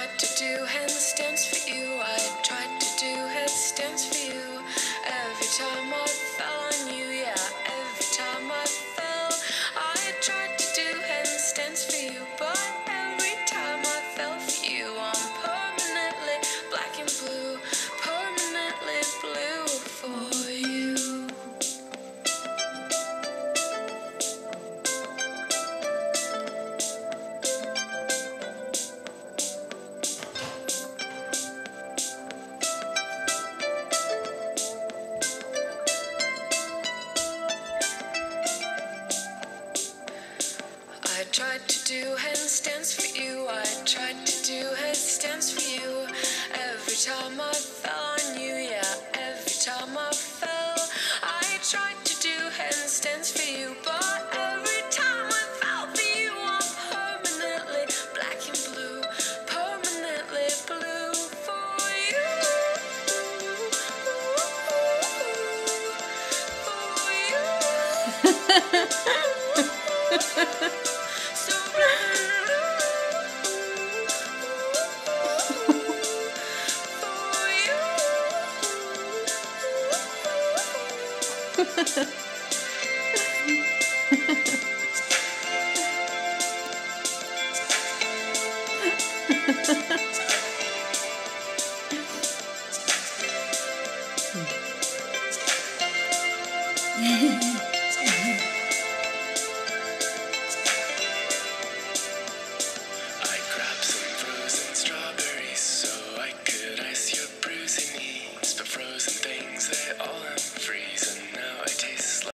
tried to do handstands for you. I tried to do headstands for you. Every time I fell on you, yeah. Every time I fell, I tried to do handstands for you. But every time I fell for you, I'm permanently black and blue. Permanently blue for you. I tried to do handstands for you. I tried to do headstands for you. Every time I fell on you, yeah. Every time I fell, I tried to do handstands for you. But every time I fell for you, I'm permanently black and blue. Permanently blue for you. For you. I grabbed some frozen strawberries so I could ice your bruising knees. But frozen things, they all unfreeze.